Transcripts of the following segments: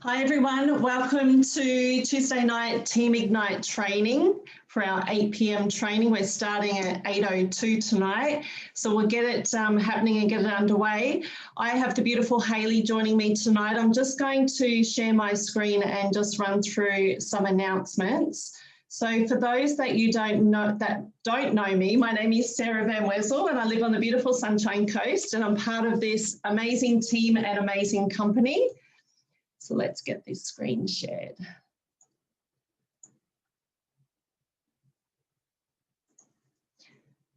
Hi everyone, welcome to Tuesday night Team Ignite training for our 8 p.m. training. We're starting at 8:02 tonight, so we'll get it happening and get it underway. I have the beautiful Hayley joining me tonight. I'm just going to share my screen and just run through some announcements. So for those that don't know me, my name is Sarah Van Wezel and I live on the beautiful Sunshine Coast, and I'm part of this amazing team and amazing company. So let's get this screen shared.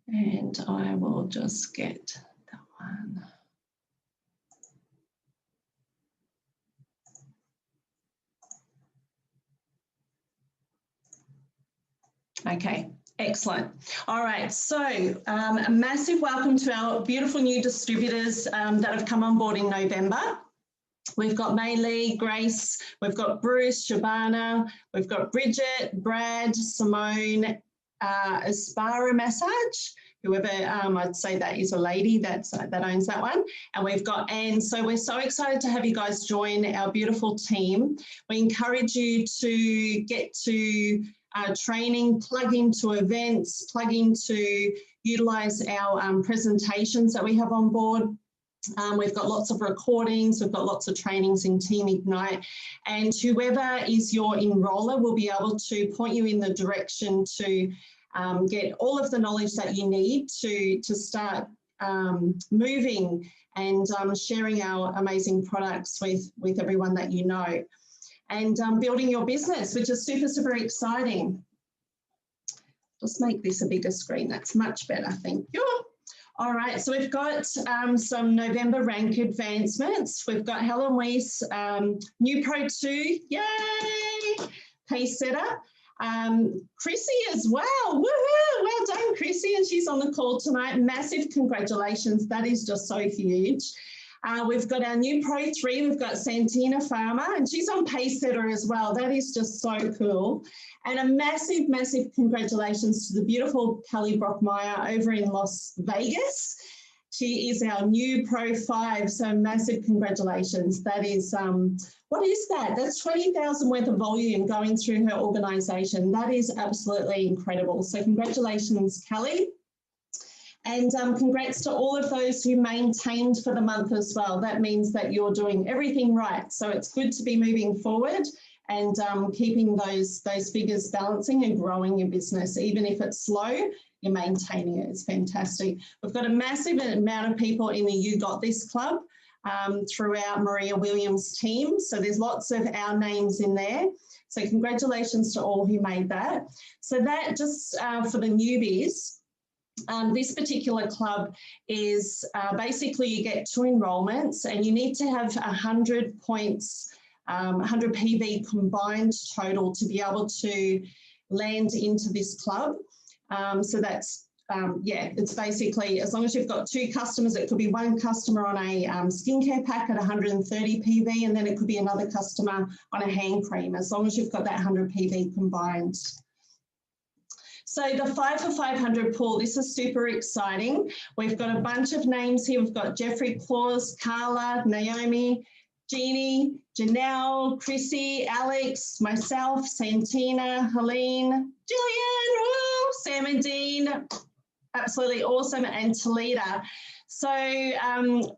And I will just get that one. Okay, excellent. All right, so a massive welcome to our beautiful new distributors that have come on board in November. We've got Maylee, Grace, we've got Bruce, Shabana, we've got Bridget, Brad, Simone, Aspara Massage, whoever, I'd say that is a lady that owns that one. And we've got Anne. So we're so excited to have you guys join our beautiful team. We encourage you to get to training, plug into events, plug into utilize our presentations that we have on board. We've got lots of recordings, we've got lots of trainings in Team Ignite, and whoever is your enroller will be able to point you in the direction to get all of the knowledge that you need to start moving and sharing our amazing products with everyone that you know, and building your business, which is super, super exciting. Just make this a bigger screen, that's much better, thank you. All right, so we've got some November rank advancements. We've got Helen Weiss, New Pro 2, yay, pace setter. Chrissy as well, woohoo, well done Chrissy, and she's on the call tonight. Massive congratulations, that is just so huge. We've got our new Pro 3, we've got Santina Pharma, and she's on pace setter as well. That is just so cool. And a massive, massive congratulations to the beautiful Kelly Brockmeyer over in Las Vegas. She is our new Pro 5, so massive congratulations. That is, what is that? That's 20,000 worth of volume going through her organisation. That is absolutely incredible. So congratulations, Kelly. And congrats to all of those who maintained for the month as well. That means that you're doing everything right. So it's good to be moving forward and keeping those figures balancing and growing your business. Even if it's slow, you're maintaining it. It's fantastic. We've got a massive amount of people in the You Got This Club throughout Maria Williams' team. So there's lots of our names in there. So congratulations to all who made that. So that just for the newbies, this particular club is basically you get 2 enrollments and you need to have 100 points, 100 PV combined total to be able to land into this club. So that's, yeah, it's basically as long as you've got 2 customers, it could be 1 customer on a skincare pack at 130 PV, and then it could be another customer on a hand cream, as long as you've got that 100 PV combined. So the 5 for 500 pool, this is super exciting. We've got a bunch of names here. We've got Jeffrey Claus, Carla, Naomi, Jeannie, Janelle, Chrissy, Alex, myself, Santina, Helene, Jillian, Sam and Dean, absolutely awesome, and Talita. So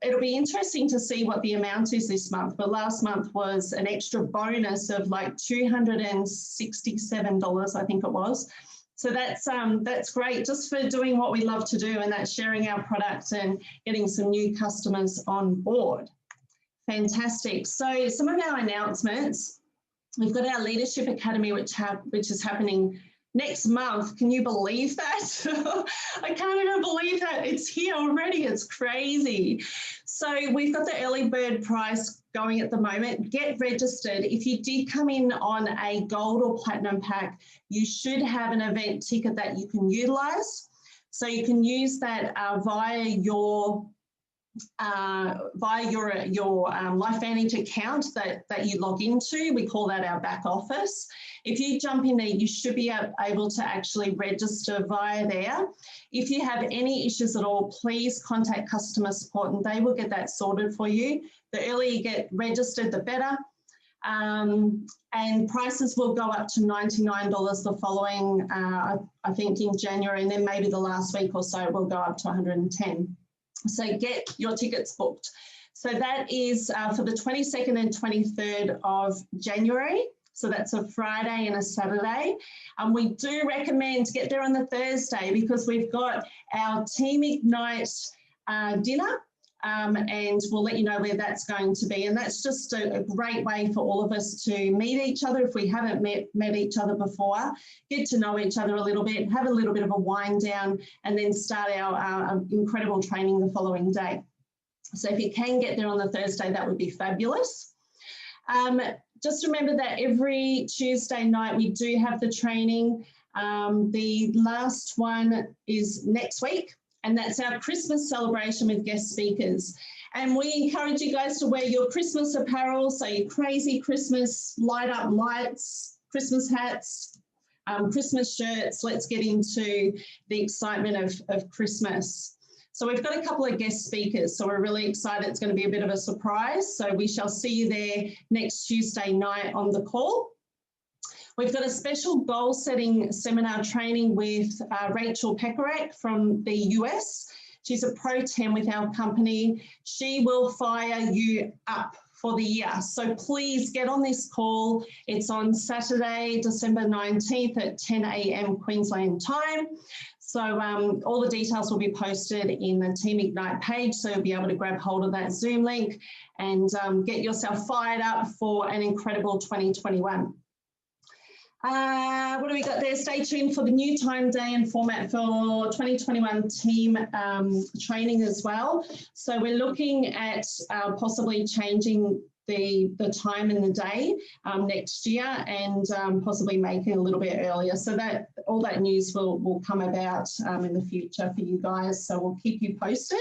it'll be interesting to see what the amount is this month, but last month was an extra bonus of like $267, I think it was. So that's great, just for doing what we love to do, and that's sharing our products and getting some new customers on board. Fantastic. So some of our announcements, we've got our Leadership Academy, which is happening next month. Can you believe that? I can't even believe that it's here already. It's crazy. So we've got the early bird price going at the moment. Get registered. If you did come in on a gold or platinum pack, you should have an event ticket that you can utilize. So you can use that via your LifeVantage account that you log into. We call that our back office. If you jump in there, you should be able to actually register via there. If you have any issues at all, please contact customer support and they will get that sorted for you. The earlier you get registered, the better. and prices will go up to $99 the following, I think in January, and then maybe the last week or so it will go up to $110. So get your tickets booked. So that is for the 22nd and 23rd of January. So that's a Friday and a Saturday. And we do recommend get there on the Thursday because we've got our Team Ignite dinner. And we'll let you know where that's going to be. And that's just a great way for all of us to meet each other if we haven't met each other before, get to know each other a little bit, have a little bit of a wind down, and then start our incredible training the following day. So if you can get there on the Thursday, that would be fabulous. Just remember that every Tuesday night we do have the training. The last one is next week. And that's our Christmas celebration with guest speakers. And we encourage you guys to wear your Christmas apparel, so your crazy Christmas light up lights, Christmas hats, Christmas shirts. Let's get into the excitement of Christmas. So we've got a couple of guest speakers, so we're really excited. It's going to be a bit of a surprise. So we shall see you there next Tuesday night on the call. We've got a special goal setting seminar training with Rachel Pekarak from the US. She's a Pro 10 with our company. She will fire you up for the year. So please get on this call. It's on Saturday, December 19th at 10 a.m. Queensland time. So all the details will be posted in the Team Ignite page, so you'll be able to grab hold of that Zoom link and get yourself fired up for an incredible 2021. What do we got there? Stay tuned for the new time, day and format for 2021 team training as well. So we're looking at possibly changing the time in the day next year and possibly making it a little bit earlier. So that all that news will come about in the future for you guys. So we'll keep you posted.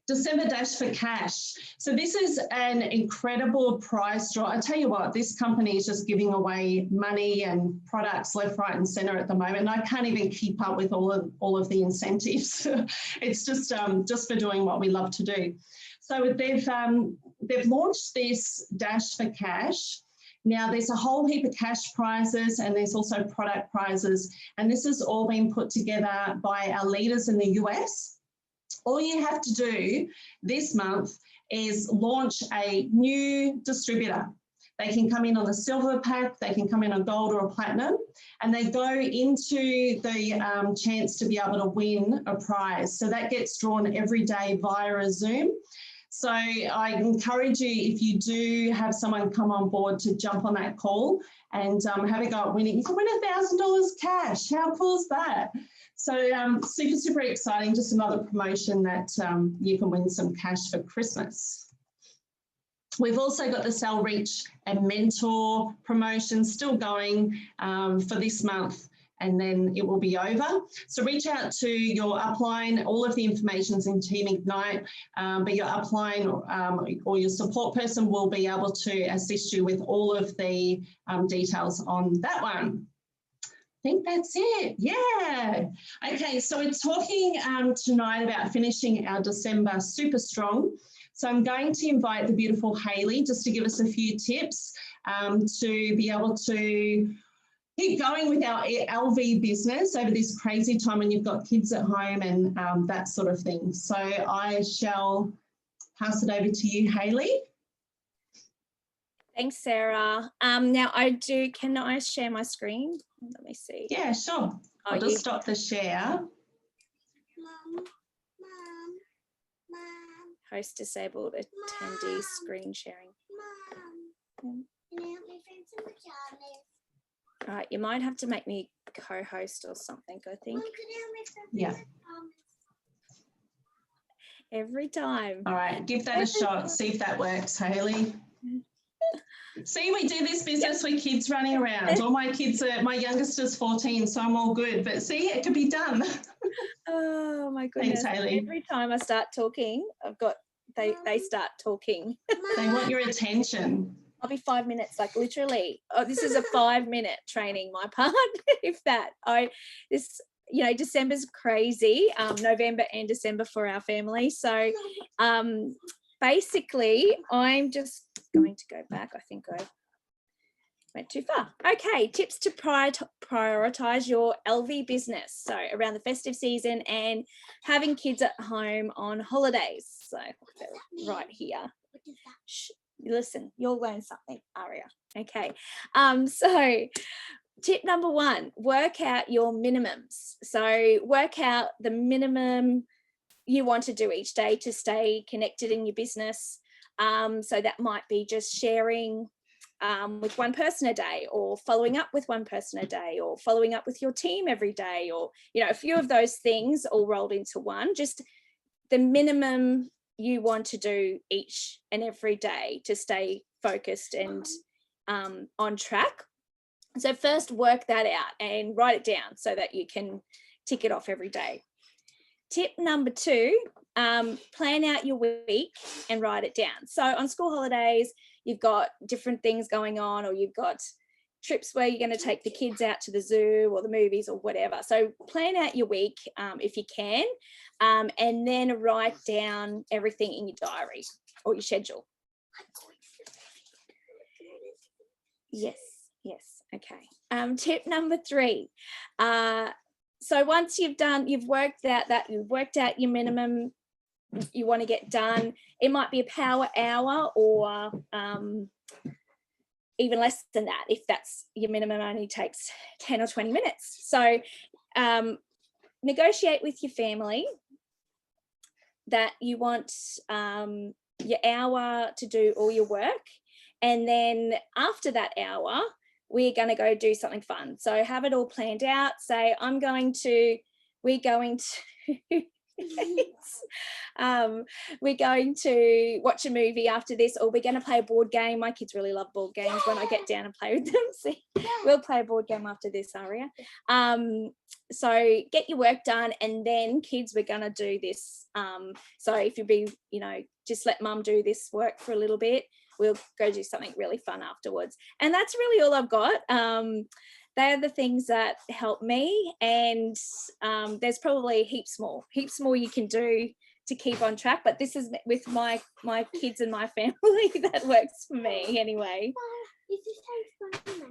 December Dash for Cash. So this is an incredible prize draw. I tell you what, this company is just giving away money and products left, right, and centre at the moment. I can't even keep up with all of the incentives. It's just for doing what we love to do. So they've launched this Dash for Cash. Now there's a whole heap of cash prizes and there's also product prizes. And this has all been put together by our leaders in the US. All you have to do this month is launch a new distributor. They can come in on the silver pack, they can come in on gold or a platinum, and they go into the chance to be able to win a prize. So that gets drawn every day via a Zoom. So I encourage you, if you do have someone come on board, to jump on that call and have a go at winning. You can win $1,000 cash. How cool is that? So super, super exciting. Just another promotion that you can win some cash for Christmas. We've also got the Cell Reach and Mentor promotion still going for this month, and then it will be over. So reach out to your upline. All of the information's in Team Ignite, but your upline or your support person will be able to assist you with all of the details on that one. I think that's it. Yeah. Okay, so we're talking tonight about finishing our December super strong. So I'm going to invite the beautiful Hayley just to give us a few tips to be able to keep going with our LV business over this crazy time when you've got kids at home and that sort of thing. So I shall pass it over to you, Hayley. Thanks, Sarah. Now can I share my screen? Let me see. Yeah, sure. I'll just stop the share. Mom. Host disabled attendee screen sharing. Mom. Can I help my friends in pajamas? All right, you might have to make me co-host or something, I think. Mom, can I help my friends Yeah. in pajamas? Every time. All right, give that a shot. See if that works, Hayley. See, we do this business with kids running around. All my kids my youngest is 14, so I'm all good. But see, it could be done. Oh my goodness. Thanks, Hayley. Every time I start talking, they start talking. They want your attention. I'll be 5 minutes, like literally. Oh, this is a 5-minute training, my part, if that. December's crazy, November and December for our family. So basically, I'm just just going to go back. I think I went too far. Okay, tips to prioritize your LV business. So around the festive season and having kids at home on holidays. So right here. Shh, listen, you'll learn something, Aria. Okay. So tip number 1, work out your minimums. So work out the minimum you want to do each day to stay connected in your business. So that might be just sharing with one person a day, or following up with one person a day, or following up with your team every day, or, you know, a few of those things all rolled into one. Just the minimum you want to do each and every day to stay focused and on track. So first work that out and write it down so that you can tick it off every day. Tip number 2, plan out your week and write it down. So on school holidays, you've got different things going on, or you've got trips where you're going to take the kids out to the zoo or the movies or whatever. So plan out your week if you can, and then write down everything in your diary or your schedule. Yes. Okay. Tip number 3. So once you've worked out your minimum you want to get done, it might be a power hour, or even less than that if that's your minimum only takes 10 or 20 minutes. So negotiate with your family that you want your hour to do all your work, and then after that hour we're going to go do something fun. So have it all planned out. Say, we're going to we're going to watch a movie after this, or we're going to play a board game. My kids really love board games when I get down and play with them. So we'll play a board game after this, Aria. So get your work done, and then kids, we're going to do this. So if you be, you know, just let mum do this work for a little bit, we'll go do something really fun afterwards. And that's really all I've got. They are the things that help me, and there's probably heaps more you can do to keep on track, but this is with my kids and my family that works for me anyway.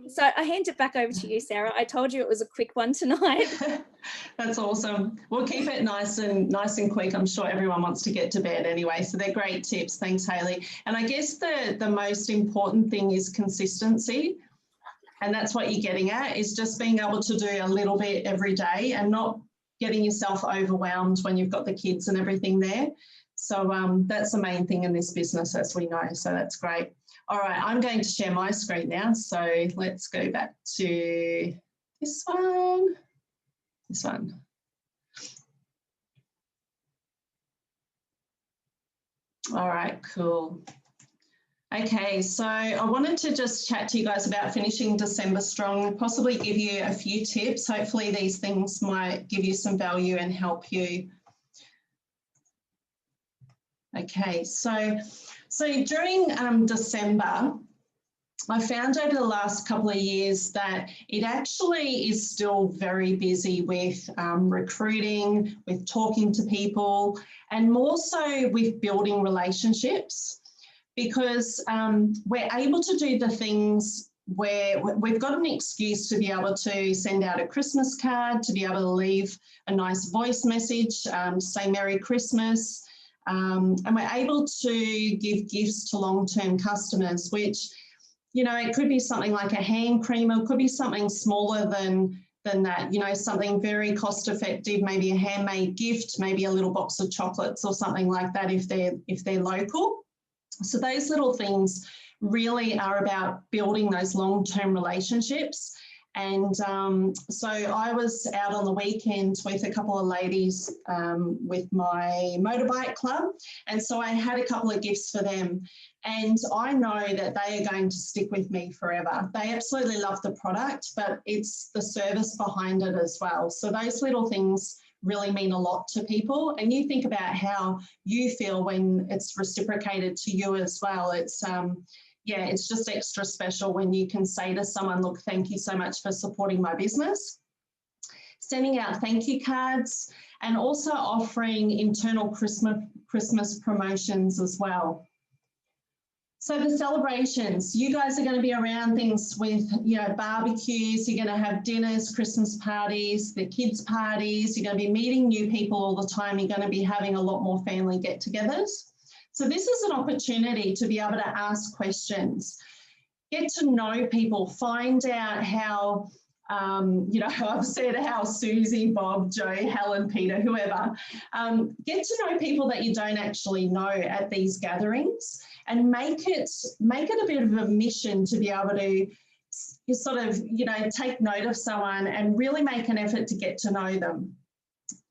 So I hand it back over to you, Sarah. I told you it was a quick one tonight. That's awesome. We'll keep it nice and quick. I'm sure everyone wants to get to bed anyway, so they're great tips. Thanks, Hayley. And I guess the most important thing is consistency. And that's what you're getting at, is just being able to do a little bit every day and not getting yourself overwhelmed when you've got the kids and everything there. So that's the main thing in this business, as we know. So that's great. All right, I'm going to share my screen now. So let's go back to this one. All right, cool. Okay, so I wanted to just chat to you guys about finishing December strong, possibly give you a few tips. Hopefully these things might give you some value and help you. Okay, so during December, I found over the last couple of years that it actually is still very busy with recruiting, with talking to people, and more so with building relationships. Because we're able to do the things where we've got an excuse to be able to send out a Christmas card, to be able to leave a nice voice message, say Merry Christmas, and we're able to give gifts to long-term customers, which, you know, it could be something like a hand cream, or it could be something smaller than that, you know, something very cost effective, maybe a handmade gift, maybe a little box of chocolates or something like that if they're local. So those little things really are about building those long-term relationships. And so I was out on the weekend with a couple of ladies with my motorbike club. And so I had a couple of gifts for them. And I know that they are going to stick with me forever. They absolutely love the product, but it's the service behind it as well. So those little things really mean a lot to people. And you think about how you feel when it's reciprocated to you as well. It's yeah, it's just extra special when you can say to someone, look, thank you so much for supporting my business. Sending out thank you cards, and also offering internal Christmas promotions as well. So the celebrations, you guys are going to be around things with, you know, barbecues, you're going to have dinners, Christmas parties, the kids' parties, you're going to be meeting new people all the time, you're going to be having a lot more family get-togethers. So this is an opportunity to be able to ask questions, get to know people, find out how, you know, I've said how Susie, Bob, Joe, Helen, Peter, whoever, get to know people that you don't actually know at these gatherings, and make it a bit of a mission to be able to sort of, you know, take note of someone and really make an effort to get to know them.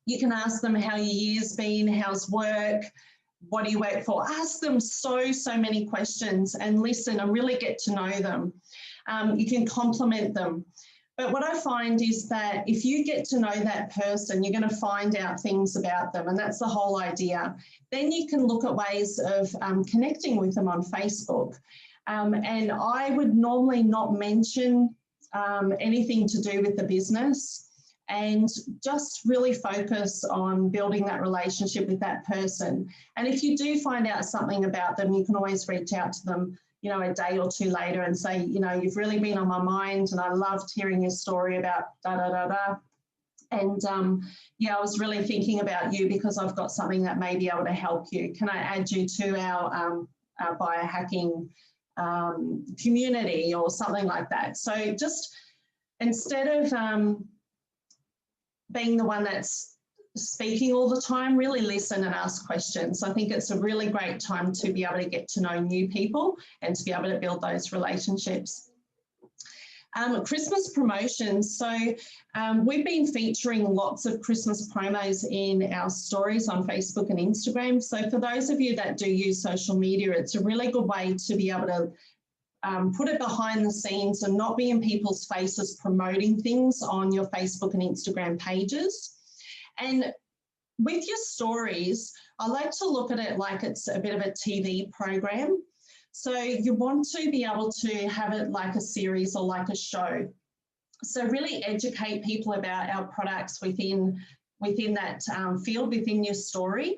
You can ask them how your year's been, how's work, what do you work for? Ask them so many questions and listen and really get to know them. You can compliment them. But what I find is that if you get to know that person, you're going to find out things about them, and that's the whole idea. Then you can look at ways of connecting with them on Facebook. And I would normally not mention anything to do with the business, and just really focus on building that relationship with that person. And if you do find out something about them, you can always reach out to them, you know, a day or two later and say, you know, you've really been on my mind and I loved hearing your story about da-da-da-da. And yeah, I was really thinking about you because I've got something that may be able to help you. Can I add you to our biohacking community or something like that? So just instead of being the one that's speaking all the time, really listen and ask questions. I think it's a really great time to be able to get to know new people and to be able to build those relationships. Christmas promotions. So we've been featuring lots of Christmas promos in our stories on Facebook and Instagram. So for those of you that do use social media, it's a really good way to be able to put it behind the scenes and not be in people's faces promoting things on your Facebook and Instagram pages. And with your stories, I like to look at it like it's a bit of a TV program. So you want to be able to have it like a series or like a show. So really educate people about our products within that field, within your story.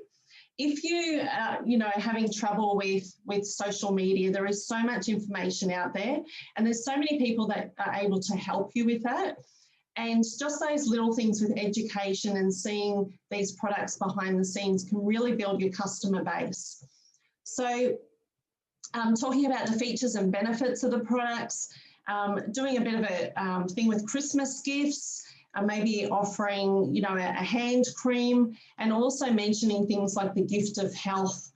If you, you know, having trouble with social media, there is so much information out there, and there's so many people that are able to help you with that. And just those little things with education and seeing these products behind the scenes can really build your customer base. So talking about the features and benefits of the products, doing a bit of a thing with Christmas gifts, maybe offering, you know, a hand cream, and also mentioning things like the gift of health.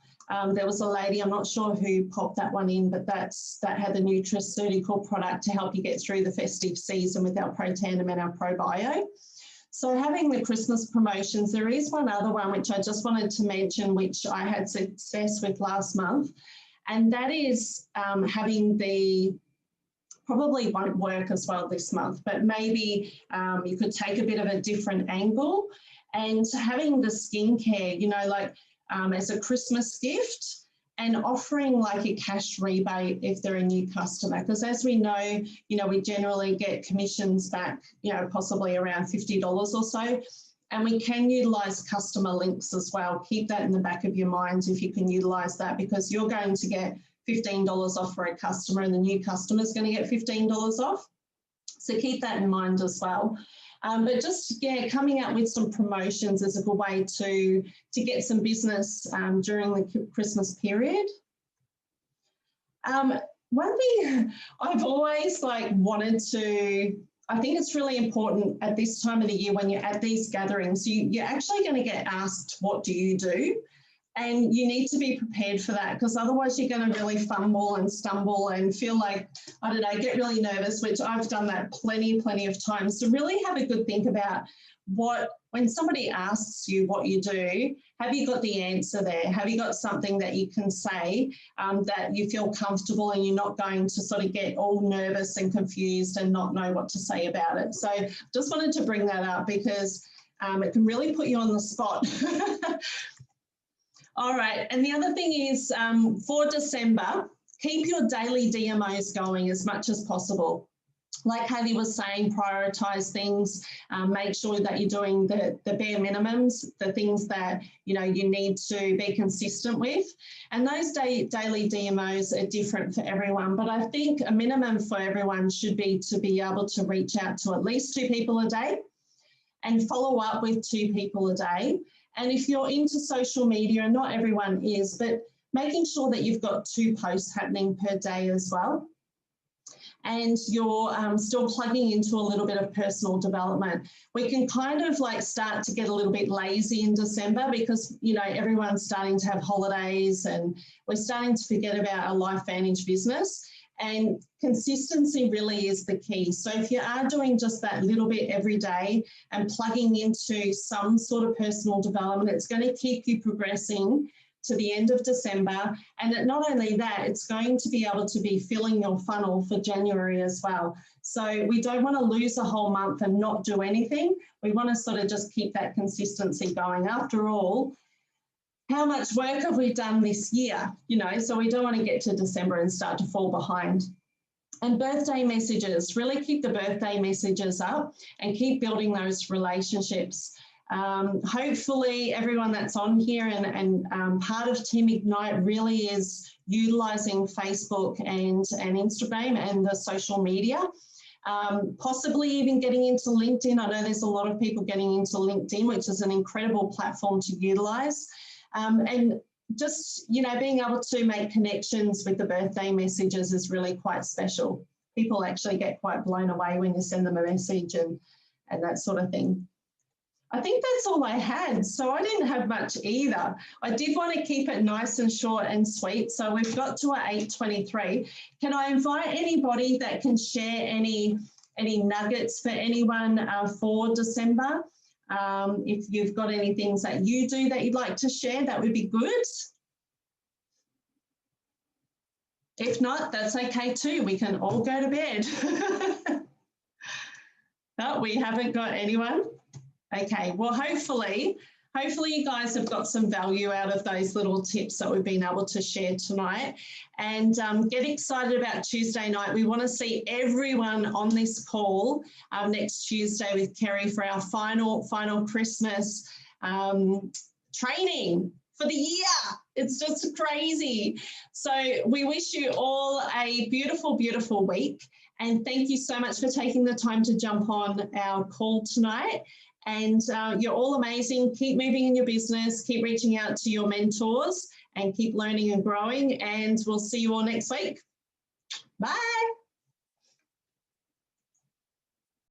There was a lady, I'm not sure who popped that one in, but that had the nutraceutical product to help you get through the festive season with our Protandim and our ProBio. So having the Christmas promotions, there is one other one which I just wanted to mention, which I had success with last month, and that is having the, probably won't work as well this month, but maybe you could take a bit of a different angle, and having the skincare, you know, like as a Christmas gift, and offering like a cash rebate if they're a new customer. Because as we know, you know, we generally get commissions back, you know, possibly around $50 or so. And we can utilise customer links as well. Keep that in the back of your minds if you can utilise that, because you're going to get $15 off for a customer and the new customer is going to get $15 off. So keep that in mind as well. But just, yeah, coming out with some promotions is a good way to get some business during the Christmas period. One thing I've always wanted to, I think it's really important at this time of the year when you're at these gatherings, you're actually going to get asked, what do you do? And you need to be prepared for that, because otherwise you're going to really fumble and stumble and feel like, I don't know, get really nervous, which I've done that plenty of times. So really have a good think about when somebody asks you what you do, have you got the answer there? Have you got something that you can say that you feel comfortable and you're not going to sort of get all nervous and confused and not know what to say about it? So just wanted to bring that up because it can really put you on the spot. All right, and the other thing is for December, keep your daily DMOs going as much as possible. like Hayley was saying, prioritise things, make sure that you're doing the bare minimums, the things that, you know, you need to be consistent with. And those daily DMOs are different for everyone, but I think a minimum for everyone should be to be able to reach out to at least 2 people a day and follow up with 2 people a day. And if you're into social media, and not everyone is, but making sure that you've got 2 posts happening per day as well. And you're still plugging into a little bit of personal development. We can kind of like start to get a little bit lazy in December because, you know, everyone's starting to have holidays and we're starting to forget about our LifeVantage business. And consistency really is the key. So if you are doing just that little bit every day and plugging into some sort of personal development, it's going to keep you progressing to the end of December. And not only that, it's going to be able to be filling your funnel for January as well. So we don't want to lose a whole month and not do anything. We want to sort of just keep that consistency going. After all, how much work have we done this year? You know, so we don't want to get to December and start to fall behind. And birthday messages, really keep the birthday messages up and keep building those relationships. Hopefully everyone that's on here and part of Team Ignite really is utilising Facebook and Instagram and the social media, possibly even getting into LinkedIn. I know there's a lot of people getting into LinkedIn, which is an incredible platform to utilise. And just, you know, being able to make connections with the birthday messages is really quite special. People actually get quite blown away when you send them a message and that sort of thing. I think that's all I had. So I didn't have much either. I did want to keep it nice and short and sweet. So we've got to 8:23. Can I invite anybody that can share any nuggets for anyone for December? If you've got any things that you do that you'd like to share, that would be good. If not, that's okay too. We can all go to bed. No, we haven't got anyone. Okay, well, hopefully you guys have got some value out of those little tips that we've been able to share tonight. And get excited about Tuesday night. We want to see everyone on this call next Tuesday with Kerry for our final Christmas training for the year. It's just crazy. So we wish you all a beautiful, beautiful week. And thank you so much for taking the time to jump on our call tonight. And you're all amazing. Keep moving in your business, keep reaching out to your mentors and keep learning and growing. And we'll see you all next week. Bye.